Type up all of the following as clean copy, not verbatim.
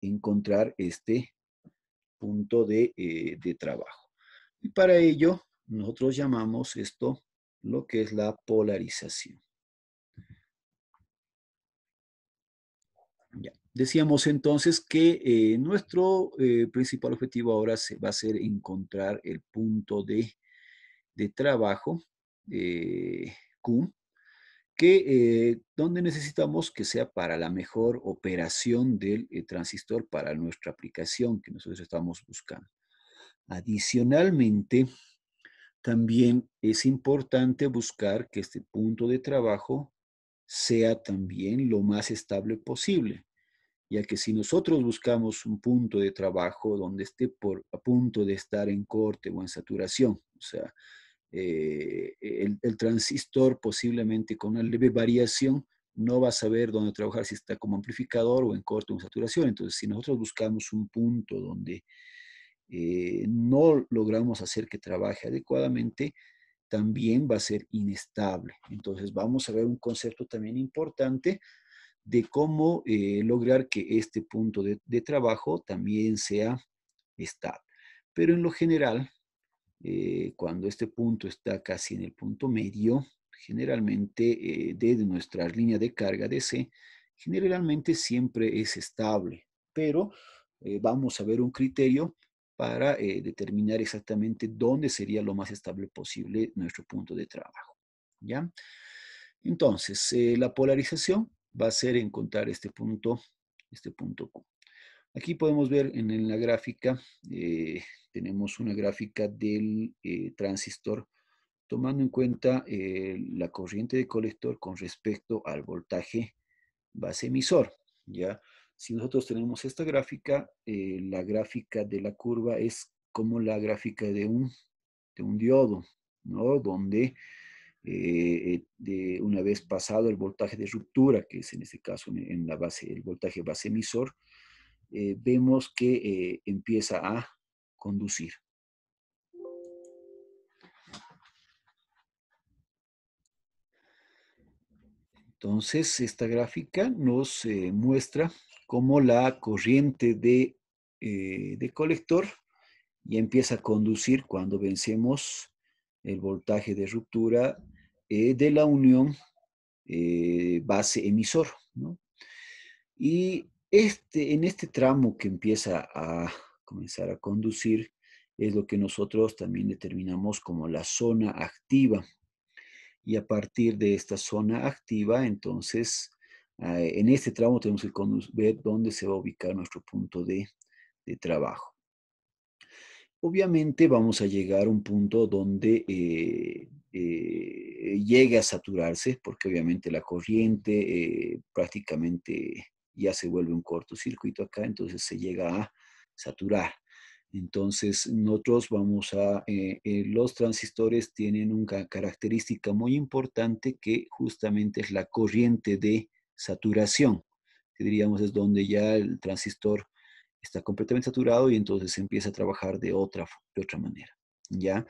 encontrar este punto de trabajo. Y para ello, nosotros llamamos esto lo que es la polarización. Ya. Decíamos entonces que nuestro principal objetivo ahora va a ser encontrar el punto de trabajo Q, que donde necesitamos que sea para la mejor operación del transistor para nuestra aplicación que nosotros estamos buscando. Adicionalmente, también es importante buscar que este punto de trabajo sea también lo más estable posible, ya que si nosotros buscamos un punto de trabajo donde esté a punto de estar en corte o en saturación, o sea, el transistor posiblemente con una leve variación no va a saber dónde trabajar, si está como amplificador o en corte o en saturación. Entonces, si nosotros buscamos un punto donde no logramos hacer que trabaje adecuadamente, también va a ser inestable. Entonces, vamos a ver un concepto también importante de cómo lograr que este punto de trabajo también sea estable. Pero en lo general, cuando este punto está casi en el punto medio, generalmente desde nuestra línea de carga DC, generalmente siempre es estable, pero vamos a ver un criterio para determinar exactamente dónde sería lo más estable posible nuestro punto de trabajo. ¿Ya? Entonces, la polarización va a ser encontrar este punto Q. Aquí podemos ver en la gráfica, tenemos una gráfica del transistor tomando en cuenta la corriente de colector con respecto al voltaje base emisor. ¿Ya? Si nosotros tenemos esta gráfica, la gráfica de la curva es como la gráfica de un diodo, ¿no? Donde de una vez pasado el voltaje de ruptura, que es en este caso en la base, el voltaje base emisor, vemos que empieza a conducir. Entonces, esta gráfica nos muestra cómo la corriente de colector ya empieza a conducir cuando vencemos el voltaje de ruptura de la unión base emisor, ¿no? Y en este tramo que empieza a comenzar a conducir es lo que nosotros también determinamos como la zona activa. Y a partir de esta zona activa, entonces, en este tramo tenemos que ver dónde se va a ubicar nuestro punto de trabajo. Obviamente vamos a llegar a un punto donde llegue a saturarse, porque obviamente la corriente prácticamente ya se vuelve un cortocircuito acá, entonces se llega a saturar. Entonces nosotros los transistores tienen una característica muy importante que justamente es la corriente de saturación, que diríamos es donde ya el transistor está completamente saturado y entonces se empieza a trabajar de otra manera, ¿ya?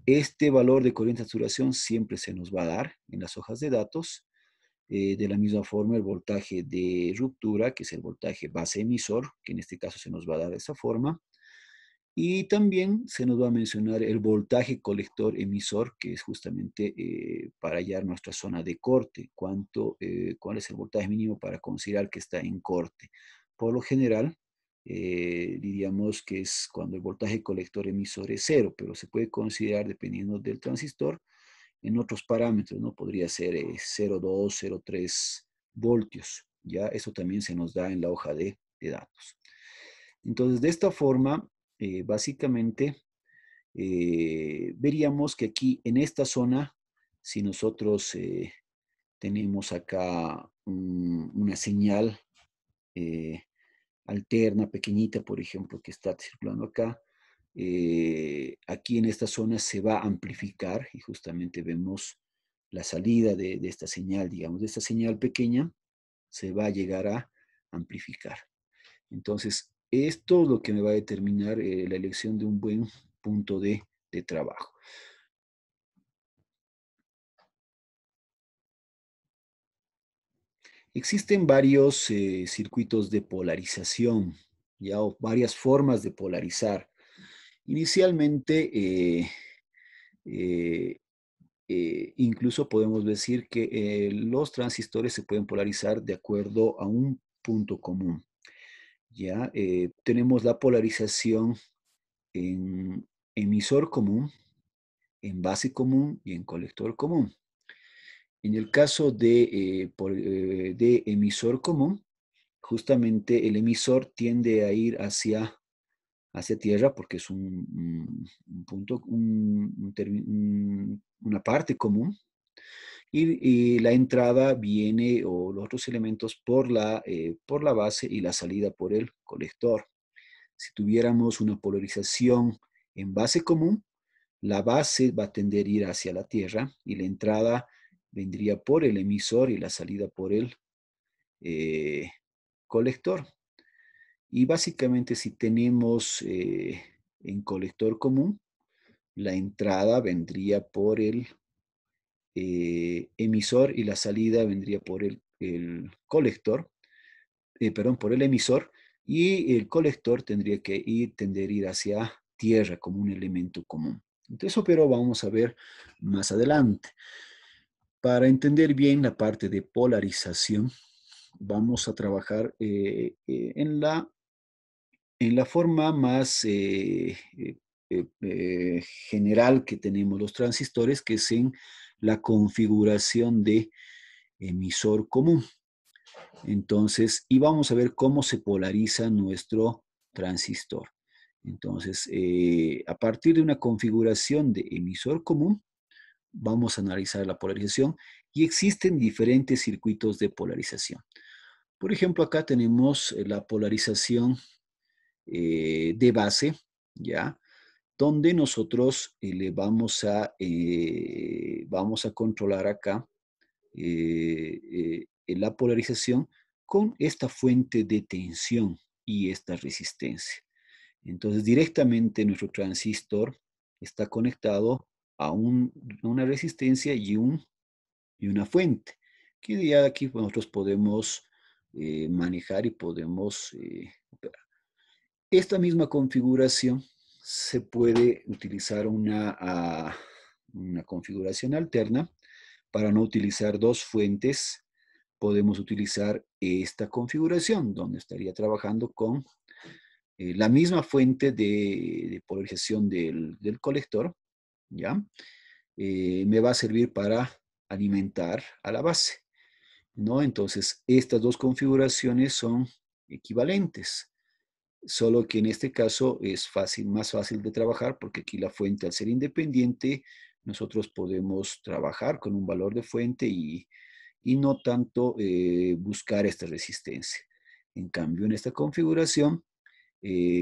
Este valor de corriente de saturación siempre se nos va a dar en las hojas de datos. De la misma forma, el voltaje de ruptura, que es el voltaje base emisor, que en este caso se nos va a dar de esa forma. Y también se nos va a mencionar el voltaje colector emisor, que es justamente para hallar nuestra zona de corte, cuál es el voltaje mínimo para considerar que está en corte. Por lo general, diríamos que es cuando el voltaje colector emisor es cero, pero se puede considerar, dependiendo del transistor, en otros parámetros, ¿no? Podría ser 0,2, 0,3 voltios, ¿ya? Eso también se nos da en la hoja de datos. Entonces, de esta forma, básicamente, veríamos que aquí en esta zona, si nosotros tenemos acá una señal alterna, pequeñita, por ejemplo, que está circulando acá, aquí en esta zona se va a amplificar y justamente vemos la salida de esta señal, digamos, de esta señal pequeña, se va a llegar a amplificar. Entonces, esto es lo que me va a determinar la elección de un buen punto de trabajo. Existen varios circuitos de polarización, ya, o varias formas de polarizar. Inicialmente, eh, incluso podemos decir que los transistores se pueden polarizar de acuerdo a un punto común. Ya tenemos la polarización en emisor común, en base común y en colector común. En el caso de emisor común, justamente el emisor tiende a ir hacia tierra porque es un punto, una parte común, y la entrada viene, o los otros elementos, por la base y la salida por el colector. Si tuviéramos una polarización en base común, la base va a tender a ir hacia la tierra y la entrada vendría por el emisor y la salida por el eh, colector. Y básicamente si tenemos en colector común, la entrada vendría por el emisor y la salida vendría por el colector, perdón, por el emisor, y el colector tendría que tender a ir hacia tierra como un elemento común. Entonces, eso pero vamos a ver más adelante. Para entender bien la parte de polarización, vamos a trabajar en la forma más general que tenemos los transistores, que es en la configuración de emisor común. Entonces, y vamos a ver cómo se polariza nuestro transistor. Entonces, a partir de una configuración de emisor común, vamos a analizar la polarización y existen diferentes circuitos de polarización. Por ejemplo, acá tenemos la polarización de base, ¿ya? Donde nosotros le vamos a controlar acá la polarización con esta fuente de tensión y esta resistencia. Entonces, directamente nuestro transistor está conectado a una resistencia y una fuente, que ya aquí nosotros podemos manejar y podemos operar. Esta misma configuración se puede utilizar una configuración alterna. Para no utilizar dos fuentes, podemos utilizar esta configuración, donde estaría trabajando con la misma fuente de polarización del colector, ¿ya? Me va a servir para alimentar a la base, ¿no? Entonces, estas dos configuraciones son equivalentes, solo que en este caso es más fácil de trabajar porque aquí la fuente, al ser independiente, nosotros podemos trabajar con un valor de fuente y no tanto buscar esta resistencia. En cambio, en esta configuración,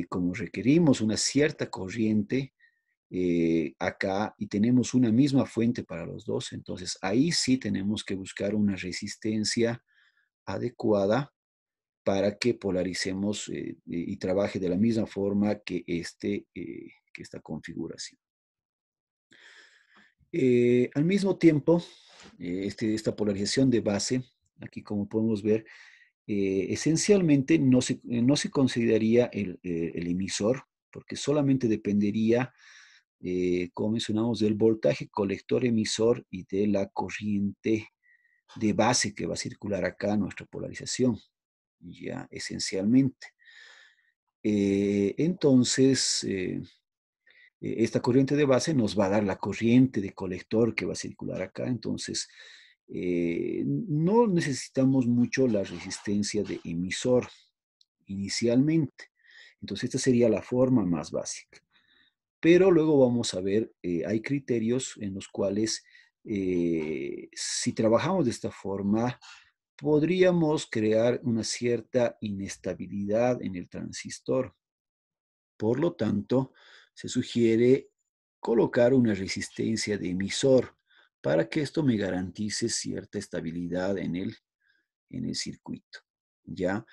como requerimos una cierta corriente acá y tenemos una misma fuente para los dos, entonces ahí sí tenemos que buscar una resistencia adecuada para que polaricemos y trabaje de la misma forma que, que esta configuración. Al mismo tiempo, esta polarización de base, aquí como podemos ver, esencialmente no se consideraría el emisor, porque solamente dependería, como mencionamos, del voltaje colector emisor y de la corriente de base que va a circular acá en nuestra polarización, ya esencialmente. Entonces, esta corriente de base nos va a dar la corriente de colector que va a circular acá. Entonces, no necesitamos mucho la resistencia de emisor inicialmente. Entonces, esta sería la forma más básica. Pero luego vamos a ver, hay criterios en los cuales si trabajamos de esta forma, podríamos crear una cierta inestabilidad en el transistor. Por lo tanto, se sugiere colocar una resistencia de emisor para que esto me garantice cierta estabilidad en el circuito, ¿ya?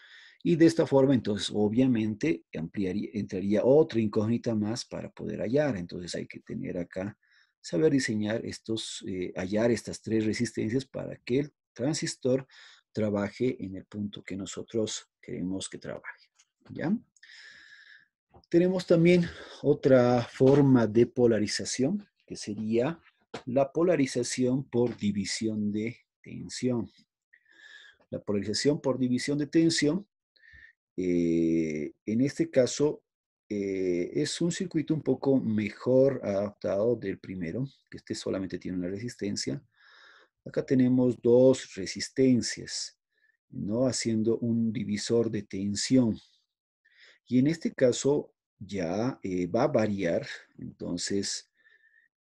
Y de esta forma, entonces, obviamente, entraría otra incógnita más para poder hallar. Entonces, hay que tener acá, saber diseñar hallar estas tres resistencias para que el transistor trabaje en el punto que nosotros queremos que trabaje, ¿ya? Tenemos también otra forma de polarización, que sería la polarización por división de tensión. La polarización por división de tensión, en este caso, es un circuito un poco mejor adaptado del primero, que este solamente tiene una resistencia. Acá tenemos dos resistencias, ¿no? Haciendo un divisor de tensión. Y en este caso ya va a variar, entonces,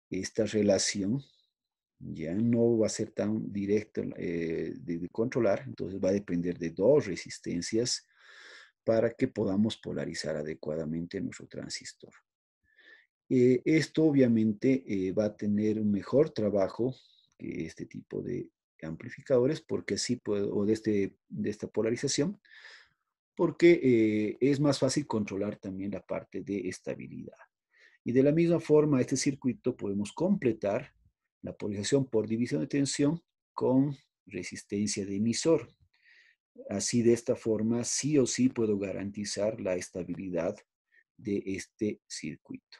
esta relación ya no va a ser tan directa de controlar, entonces va a depender de dos resistencias para que podamos polarizar adecuadamente nuestro transistor. Esto obviamente va a tener un mejor trabajo que este tipo de amplificadores, porque así puedo, o de esta polarización, porque es más fácil controlar también la parte de estabilidad. Y de la misma forma, este circuito podemos completar la polarización por división de tensión con resistencia de emisor. Así, de esta forma, sí o sí puedo garantizar la estabilidad de este circuito.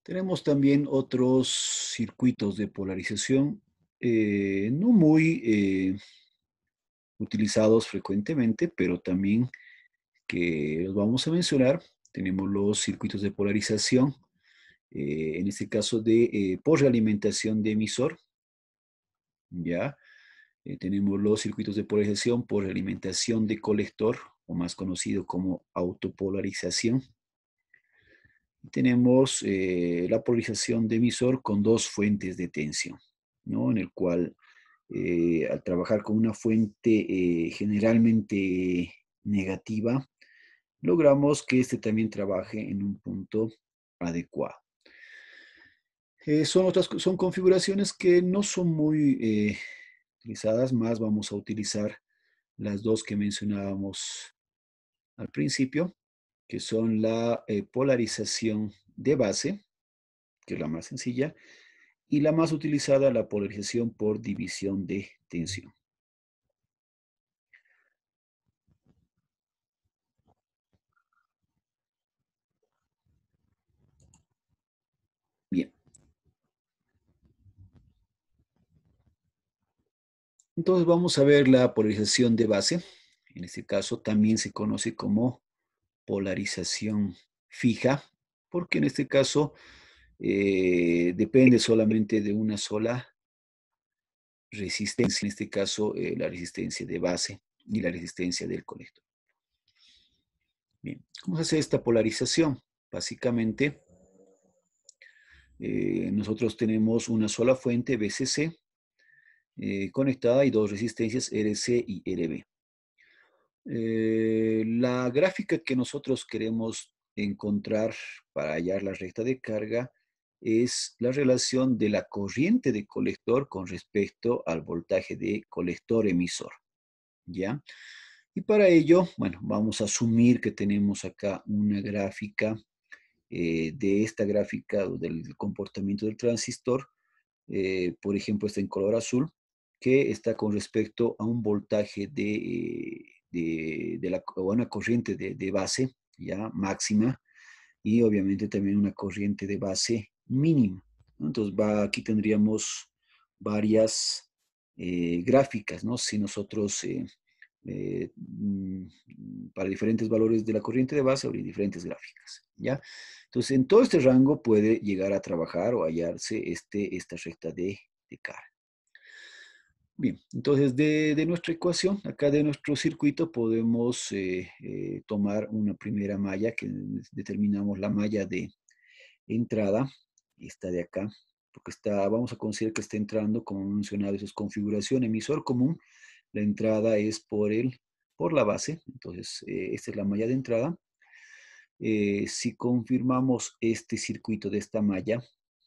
Tenemos también otros circuitos de polarización no muy utilizados frecuentemente, pero también que los vamos a mencionar. Tenemos los circuitos de polarización, en este caso de por realimentación de emisor, ¿ya? Tenemos los circuitos de polarización por realimentación de colector, o más conocido como autopolarización. Tenemos la polarización de emisor con dos fuentes de tensión, ¿no? En el cual, al trabajar con una fuente generalmente negativa, logramos que este también trabaje en un punto adecuado. Son configuraciones que no son muy utilizadas, más vamos a utilizar las dos que mencionábamos al principio, que son la polarización de base, que es la más sencilla, y la más utilizada, la polarización por división de tensión. Bien, entonces vamos a ver la polarización de base. En este caso también se conoce como polarización fija, porque en este caso depende solamente de una sola resistencia, en este caso la resistencia de base y la resistencia del colector. Bien, ¿cómo se hace esta polarización? Básicamente, nosotros tenemos una sola fuente BCC conectada y dos resistencias RC y RB. La gráfica que nosotros queremos encontrar para hallar la recta de carga es la relación de la corriente de colector con respecto al voltaje de colector emisor, ¿ya? Y para ello, bueno, vamos a asumir que tenemos acá una gráfica de esta gráfica del comportamiento del transistor, por ejemplo, está en color azul, que está con respecto a un voltaje o una corriente de base ya máxima y obviamente también una corriente de base mínima, ¿no? Entonces aquí tendríamos varias gráficas, ¿no? Si nosotros para diferentes valores de la corriente de base habría diferentes gráficas, ¿ya? Entonces, en todo este rango puede llegar a trabajar o hallarse esta recta de carga. Bien, entonces de nuestra ecuación, acá de nuestro circuito, podemos tomar una primera malla que determinamos la malla de entrada, esta de acá, porque vamos a considerar que está entrando, como mencionado, eso es configuración emisor común. La entrada es por la base, entonces esta es la malla de entrada. Si confirmamos este circuito de esta malla,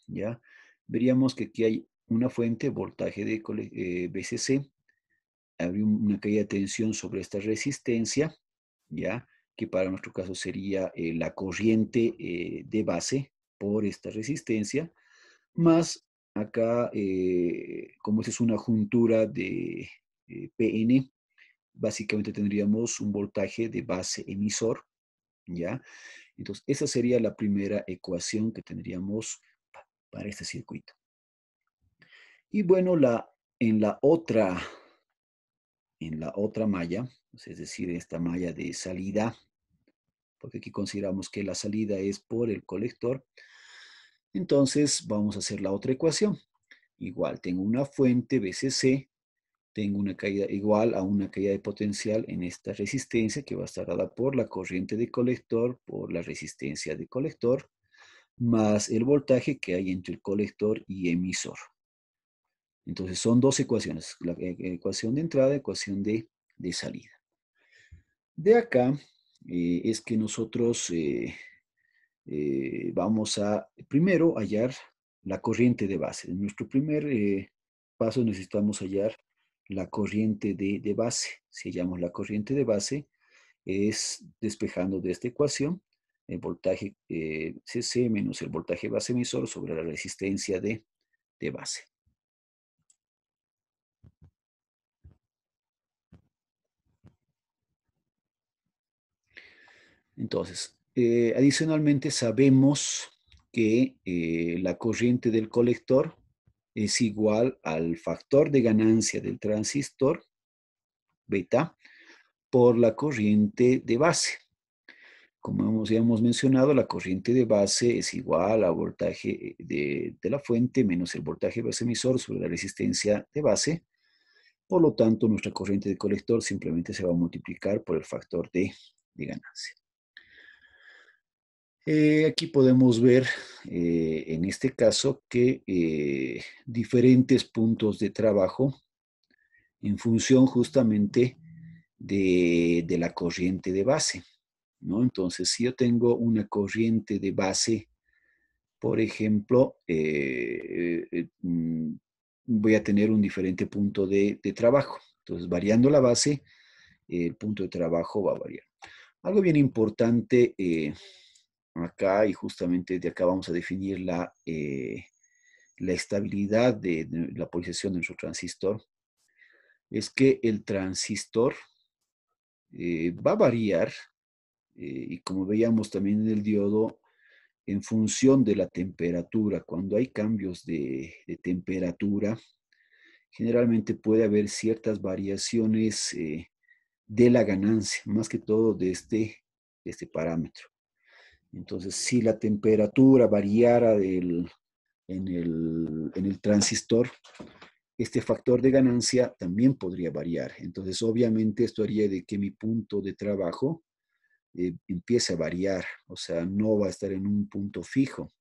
¿ya? Veríamos que aquí hay una fuente, voltaje de BCC, habría una caída de tensión sobre esta resistencia, ¿ya? Que para nuestro caso sería la corriente de base por esta resistencia, más acá, como esta es una juntura de PN, básicamente tendríamos un voltaje de base emisor, ¿ya? Entonces, esa sería la primera ecuación que tendríamos para este circuito. Y bueno, en la otra malla, es decir, esta malla de salida, porque aquí consideramos que la salida es por el colector, entonces vamos a hacer la otra ecuación. Igual, tengo una fuente VCC, tengo una caída igual a una caída de potencial en esta resistencia que va a estar dada por la corriente de colector, por la resistencia de colector, más el voltaje que hay entre el colector y emisor. Entonces son dos ecuaciones, la ecuación de entrada, ecuación de salida. De acá es que nosotros vamos a primero hallar la corriente de base. En nuestro primer paso necesitamos hallar la corriente de base. Si hallamos la corriente de base, es despejando de esta ecuación el voltaje CC menos el voltaje base emisor sobre la resistencia de base. Entonces, adicionalmente sabemos que la corriente del colector es igual al factor de ganancia del transistor, beta, por la corriente de base. Como ya hemos mencionado, la corriente de base es igual al voltaje de la fuente menos el voltaje base emisor sobre la resistencia de base. Por lo tanto, nuestra corriente de colector simplemente se va a multiplicar por el factor de ganancia. Aquí podemos ver en este caso que diferentes puntos de trabajo en función justamente de la corriente de base, ¿no? Entonces, si yo tengo una corriente de base, por ejemplo, voy a tener un diferente punto de trabajo. Entonces, variando la base, el punto de trabajo va a variar. Algo bien importante acá, y justamente de acá vamos a definir la estabilidad de la polarización de nuestro transistor, es que el transistor va a variar, y como veíamos también en el diodo, en función de la temperatura. Cuando hay cambios de temperatura, generalmente puede haber ciertas variaciones de la ganancia, más que todo de este parámetro. Entonces, si la temperatura variara en el transistor, este factor de ganancia también podría variar. Entonces, obviamente, esto haría de que mi punto de trabajo empiece a variar, o sea, no va a estar en un punto fijo.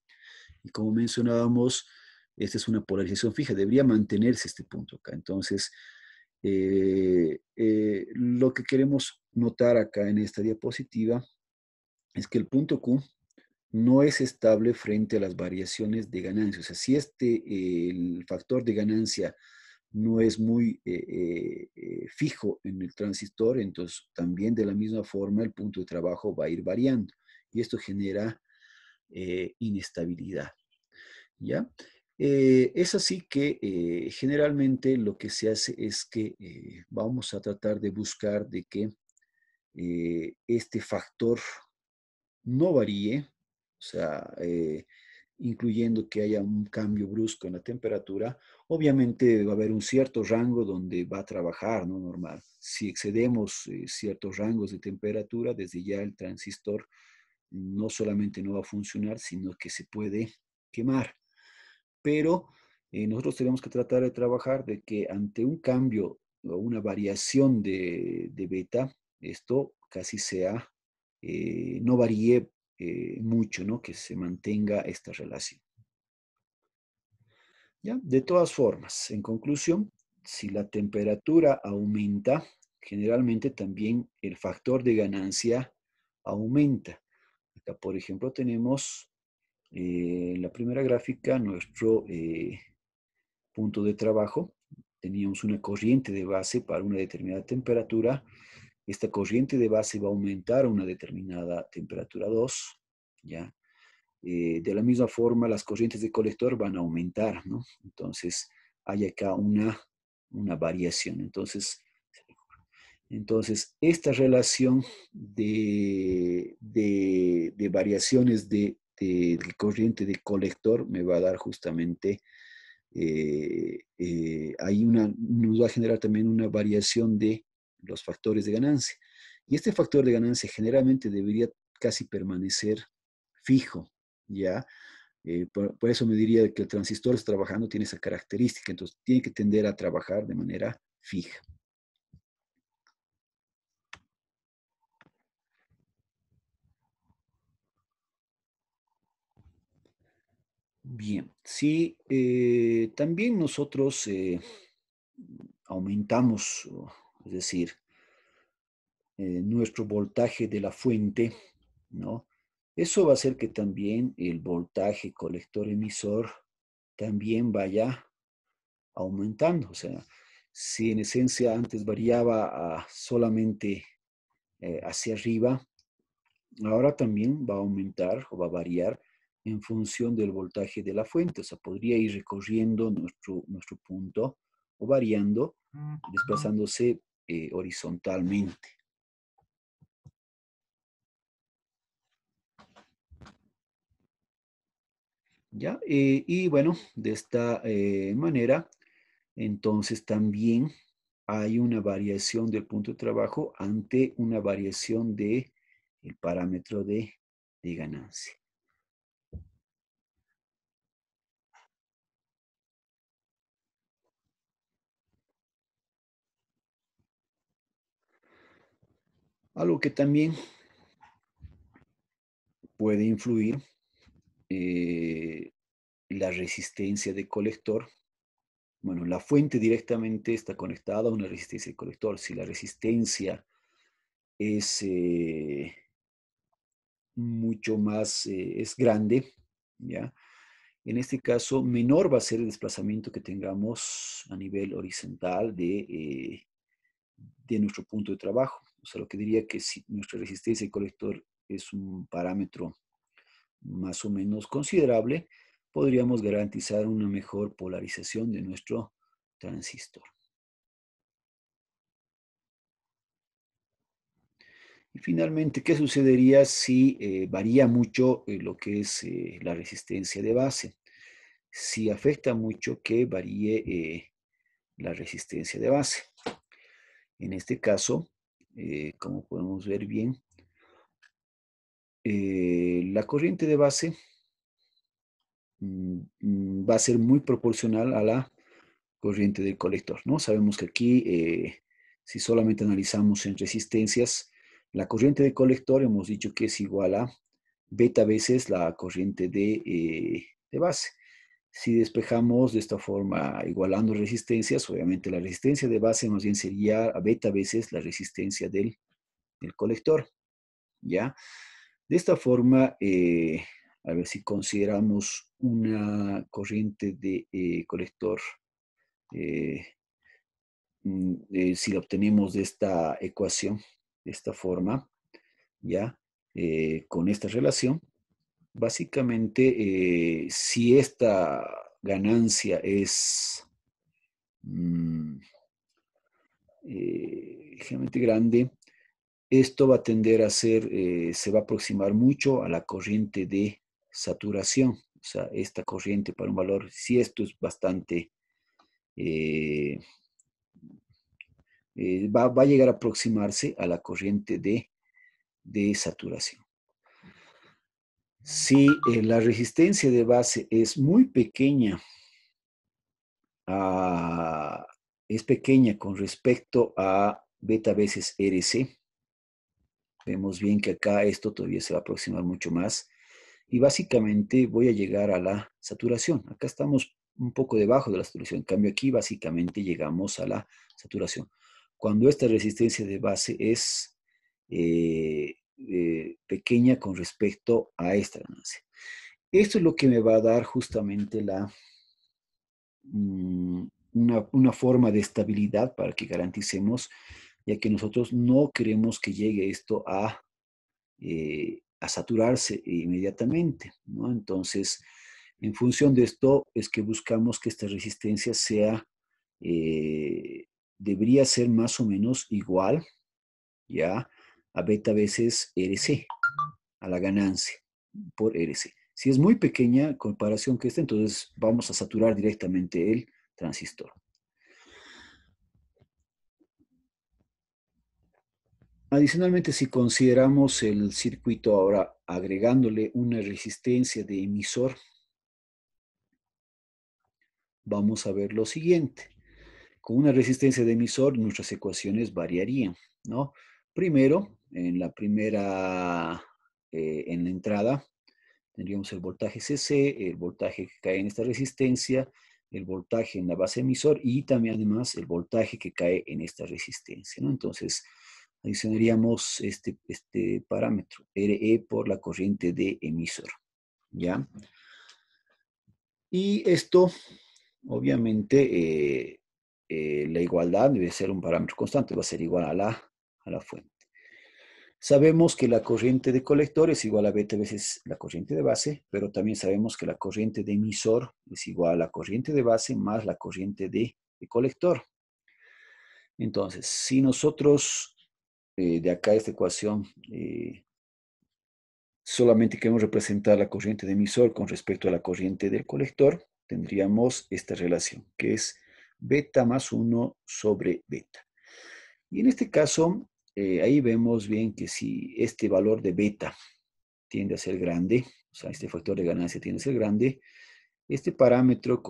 Y como mencionábamos, esta es una polarización fija, debería mantenerse este punto acá. Entonces, lo que queremos notar acá en esta diapositiva es que el punto Q no es estable frente a las variaciones de ganancia. O sea, si el factor de ganancia no es muy fijo en el transistor, entonces también de la misma forma el punto de trabajo va a ir variando y esto genera inestabilidad. ¿Ya? Es así que generalmente lo que se hace es que vamos a tratar de buscar de que este factor no varíe, o sea, incluyendo que haya un cambio brusco en la temperatura, obviamente va a haber un cierto rango donde va a trabajar, ¿no? Normal. Si excedemos ciertos rangos de temperatura, desde ya el transistor no solamente no va a funcionar, sino que se puede quemar. Pero nosotros tenemos que tratar de trabajar de que ante un cambio o una variación de beta, esto casi sea, no varíe mucho, ¿no? Que se mantenga esta relación. ¿Ya? De todas formas, en conclusión, si la temperatura aumenta, generalmente también el factor de ganancia aumenta. Acá, por ejemplo, tenemos en la primera gráfica nuestro punto de trabajo. Teníamos una corriente de base para una determinada temperatura. Esta corriente de base va a aumentar a una determinada temperatura 2, ¿ya? De la misma forma, las corrientes de colector van a aumentar, ¿no? Entonces, hay acá una variación. Entonces, esta relación de variaciones de corriente de colector me va a dar justamente, nos va a generar también una variación de los factores de ganancia. Y este factor de ganancia generalmente debería casi permanecer fijo, ¿ya? Por eso me diría que el transistor está trabajando, tiene esa característica, entonces tiene que tender a trabajar de manera fija. Bien, si también nosotros aumentamos, es decir, nuestro voltaje de la fuente, ¿no? Eso va a hacer que también el voltaje colector emisor también vaya aumentando. O sea, si en esencia antes variaba solamente hacia arriba, ahora también va a aumentar o va a variar en función del voltaje de la fuente. O sea, podría ir recorriendo nuestro punto o variando, desplazándose horizontalmente. ¿Ya? Y bueno, de esta manera, entonces también hay una variación del punto de trabajo ante una variación de el parámetro de ganancia. Algo que también puede influir, eh, la resistencia de colector. Bueno, la fuente directamente está conectada a una resistencia de colector. Si la resistencia es mucho más, es grande, ¿ya? En este caso, menor va a ser el desplazamiento que tengamos a nivel horizontal de nuestro punto de trabajo. O sea, lo que diría que si nuestra resistencia de colector es un parámetro más o menos considerable, podríamos garantizar una mejor polarización de nuestro transistor. Y finalmente, ¿qué sucedería si varía mucho lo que es la resistencia de base? Si afecta mucho que varíe la resistencia de base. En este caso, como podemos ver bien, la corriente de base va a ser muy proporcional a la corriente del colector, ¿no? Sabemos que aquí, si solamente analizamos en resistencias, la corriente de colector hemos dicho que es igual a beta veces la corriente de base. Si despejamos de esta forma, igualando resistencias, obviamente la resistencia de base más bien sería a beta veces la resistencia del colector, ¿ya? De esta forma, a ver si consideramos una corriente de colector, eh, si la obtenemos de esta ecuación, de esta forma, ¿ya? Con esta relación, básicamente, si esta ganancia es mm, ligeramente grande, esto va a tender a ser, se va a aproximar mucho a la corriente de saturación. O sea, esta corriente para un valor, si esto es bastante, eh, va a llegar a aproximarse a la corriente de saturación. Si la resistencia de base es muy pequeña, a, es pequeña con respecto a beta veces RC, vemos bien que acá esto todavía se va a aproximar mucho más. Y básicamente voy a llegar a la saturación. Acá estamos un poco debajo de la saturación. En cambio, aquí básicamente llegamos a la saturación. Cuando esta resistencia de base es pequeña con respecto a esta ganancia. Esto es lo que me va a dar justamente una forma de estabilidad para que garanticemos, ya que nosotros no queremos que llegue esto a a saturarse inmediatamente, ¿no? Entonces, en función de esto es que buscamos que esta resistencia sea, eh, debería ser más o menos igual, ¿ya? A beta veces RC, a la ganancia por RC. Si es muy pequeña en comparación que esta, entonces vamos a saturar directamente el transistor. Adicionalmente, si consideramos el circuito ahora agregándole una resistencia de emisor, vamos a ver lo siguiente. Con una resistencia de emisor, nuestras ecuaciones variarían, ¿no? Primero, en la entrada, tendríamos el voltaje CC, el voltaje que cae en esta resistencia, el voltaje en la base emisor y también además el voltaje que cae en esta resistencia, ¿no? Entonces, adicionaríamos este parámetro, RE por la corriente de emisor, ¿ya? Y esto, obviamente, la igualdad debe ser un parámetro constante, va a ser igual a la fuente. Sabemos que la corriente de colector es igual a beta veces la corriente de base, pero también sabemos que la corriente de emisor es igual a la corriente de base más la corriente de colector. Entonces, si nosotros de acá esta ecuación solamente queremos representar la corriente de emisor con respecto a la corriente del colector, tendríamos esta relación, que es beta más 1 sobre beta. Y en este caso, ahí vemos bien que si este valor de beta tiende a ser grande, o sea, este factor de ganancia tiende a ser grande, este parámetro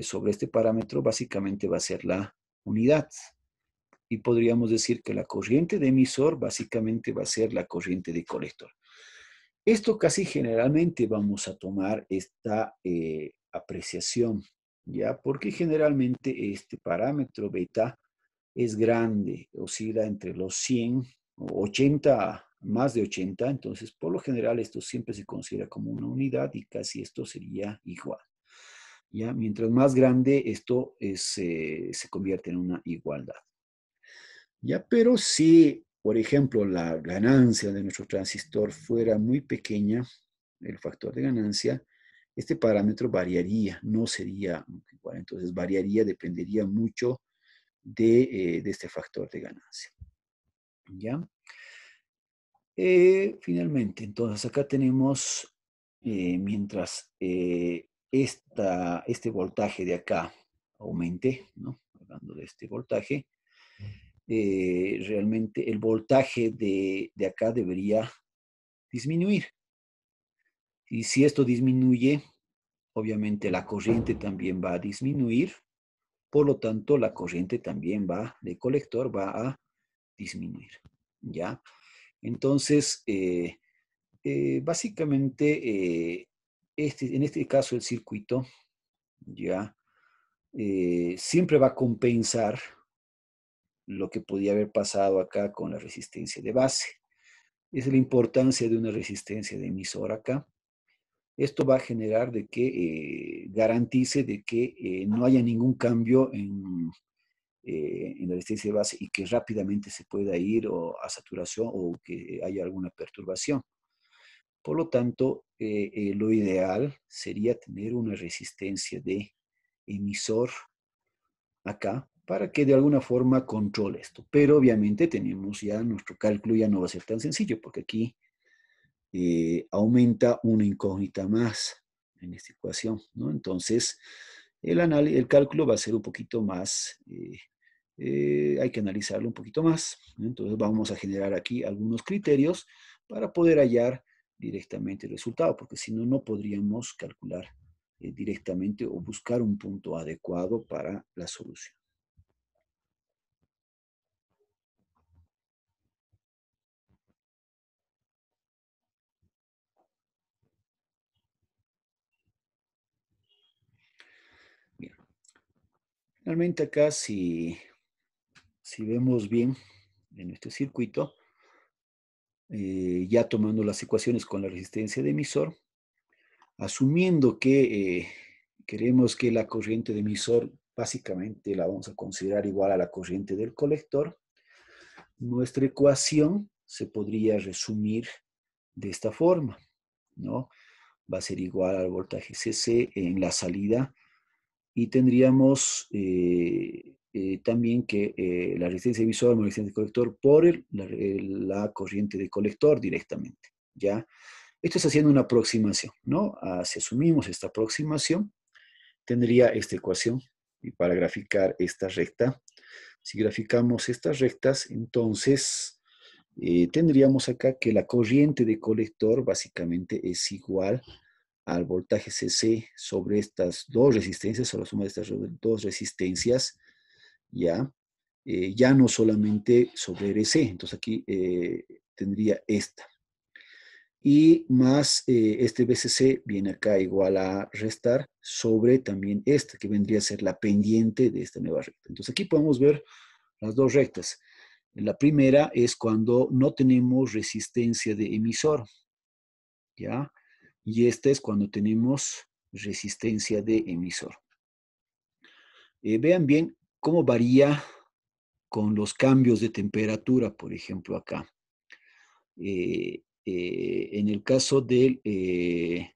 sobre este parámetro básicamente va a ser la unidad. Y podríamos decir que la corriente de emisor básicamente va a ser la corriente de colector. Esto casi generalmente vamos a tomar esta apreciación, ¿ya? Porque generalmente este parámetro beta es grande, oscila entre los 100 o 80, más de 80, entonces por lo general esto siempre se considera como una unidad y casi esto sería igual, ¿ya? Mientras más grande esto se convierte en una igualdad. ¿Ya? Pero si, por ejemplo, la ganancia de nuestro transistor fuera muy pequeña, el factor de ganancia, este parámetro variaría, no sería igual. Entonces, variaría, dependería mucho de este factor de ganancia. ¿Ya? Finalmente, entonces acá tenemos, mientras este voltaje de acá aumente, ¿no? Hablando de este voltaje, realmente el voltaje de acá debería disminuir. Y si esto disminuye, obviamente la corriente también va a disminuir, por lo tanto la corriente también de colector va a disminuir, ¿ya? Entonces, básicamente, en este caso el circuito, ¿ya? Siempre va a compensar lo que podía haber pasado acá con la resistencia de base. Esa es la importancia de una resistencia de emisor acá. Esto va a generar de que garantice de que no haya ningún cambio en la resistencia de base y que rápidamente se pueda ir a saturación o que haya alguna perturbación. Por lo tanto, lo ideal sería tener una resistencia de emisor acá para que de alguna forma controle esto. Pero obviamente tenemos ya, nuestro cálculo ya no va a ser tan sencillo porque aquí aumenta una incógnita más en esta ecuación, ¿no? Entonces, el cálculo va a ser un poquito más, hay que analizarlo un poquito más, ¿no? Entonces, vamos a generar aquí algunos criterios para poder hallar directamente el resultado, porque si no, no podríamos calcular directamente o buscar un punto adecuado para la solución. Bien, finalmente acá si vemos bien en este circuito, ya tomando las ecuaciones con la resistencia de emisor, asumiendo que queremos que la corriente de emisor básicamente la vamos a considerar igual a la corriente del colector, nuestra ecuación se podría resumir de esta forma, ¿no? Va a ser igual al voltaje CC en la salida y tendríamos también que la resistencia emisora más la resistencia de colector por la corriente de colector directamente, ¿ya? Esto es haciendo una aproximación, ¿no? Si asumimos esta aproximación, tendría esta ecuación y para graficar esta recta. Si graficamos estas rectas, entonces tendríamos acá que la corriente de colector básicamente es igual al voltaje CC sobre estas dos resistencias, sobre la suma de estas dos resistencias, ¿ya? Ya no solamente sobre RC, entonces aquí tendría esta. Y más este BCC viene acá igual a restar sobre también esta, que vendría a ser la pendiente de esta nueva recta. Entonces aquí podemos ver las dos rectas. La primera es cuando no tenemos resistencia de emisor, ¿ya? Y esta es cuando tenemos resistencia de emisor. Vean bien cómo varía con los cambios de temperatura, por ejemplo, acá. En el caso de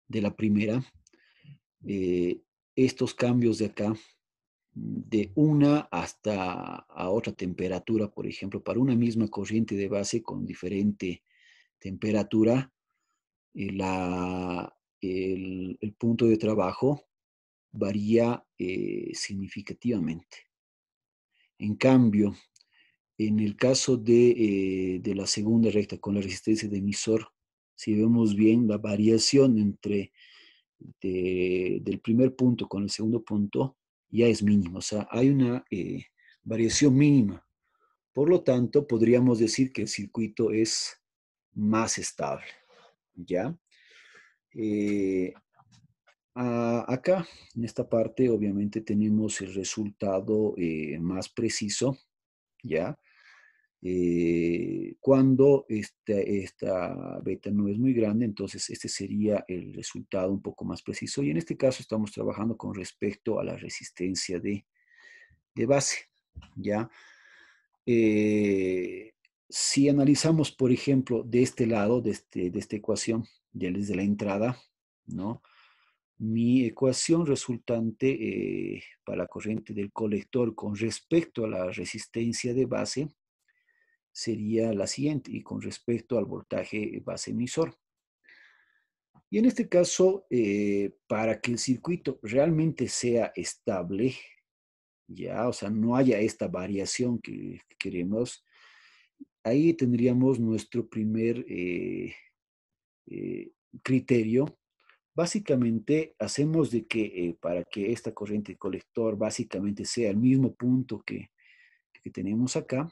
la primera, estos cambios de acá, de una hasta a otra temperatura, por ejemplo, para una misma corriente de base con diferente temperatura, el punto de trabajo varía significativamente. En cambio, en el caso de la segunda recta con la resistencia de emisor, si vemos bien la variación del primer punto con el segundo punto, ya es mínima. O sea, hay una variación mínima. Por lo tanto, podríamos decir que el circuito es más estable. ¿Ya? Acá, en esta parte, obviamente tenemos el resultado más preciso, ¿ya? Cuando esta beta no es muy grande, entonces este sería el resultado un poco más preciso. Y en este caso estamos trabajando con respecto a la resistencia de base, ¿ya? Si analizamos, por ejemplo, de este lado, de esta ecuación, desde la entrada, ¿no? Mi ecuación resultante para la corriente del colector con respecto a la resistencia de base sería la siguiente y con respecto al voltaje base emisor. Y en este caso, para que el circuito realmente sea estable, ya, o sea, no haya esta variación que queremos, ahí tendríamos nuestro primer eh, criterio. Básicamente hacemos de que para que esta corriente colector básicamente sea el mismo punto que tenemos acá,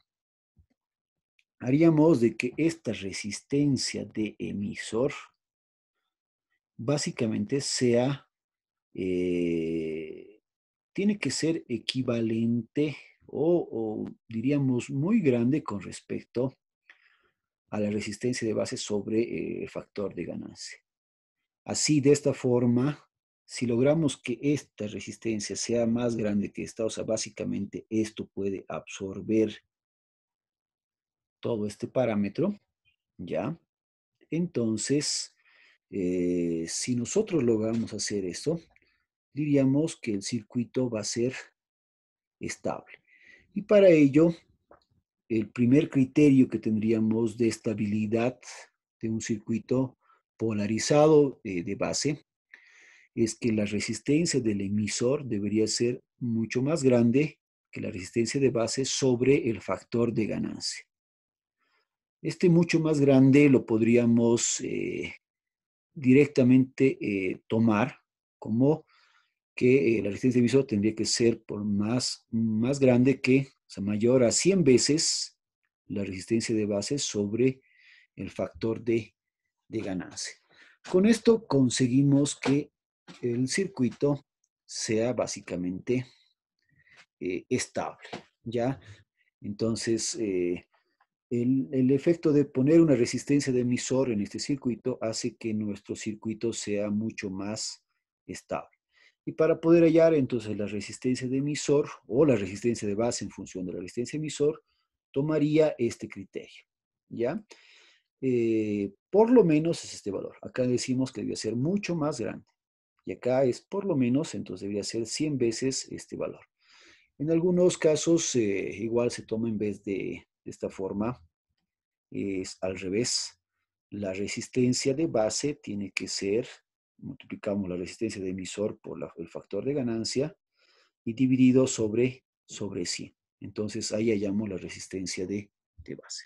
haríamos de que esta resistencia de emisor básicamente sea, tiene que ser equivalente o diríamos muy grande con respecto a la resistencia de base sobre el factor de ganancia. Así, de esta forma, si logramos que esta resistencia sea más grande que esta, o sea, básicamente esto puede absorber todo este parámetro, ¿ya? Entonces, si nosotros logramos hacer esto, diríamos que el circuito va a ser estable. Y para ello, el primer criterio que tendríamos de estabilidad de un circuito polarizado de base es que la resistencia del emisor debería ser mucho más grande que la resistencia de base sobre el factor de ganancia. Este mucho más grande lo podríamos directamente tomar como que la resistencia de emisor tendría que ser por más grande que, o sea, mayor a 100 veces la resistencia de base sobre el factor de ganancia. Con esto conseguimos que el circuito sea básicamente estable, ¿ya? Entonces, el efecto de poner una resistencia de emisor en este circuito hace que nuestro circuito sea mucho más estable. Y para poder hallar entonces la resistencia de emisor o la resistencia de base en función de la resistencia de emisor, tomaría este criterio, ¿ya? por lo menos es este valor. Acá decimos que debería ser mucho más grande. Y acá es por lo menos, entonces debería ser 100 veces este valor. En algunos casos, igual se toma en vez de esta forma, es al revés. La resistencia de base tiene que ser, multiplicamos la resistencia de emisor por el factor de ganancia y dividido sobre 100. Entonces ahí hallamos la resistencia de base.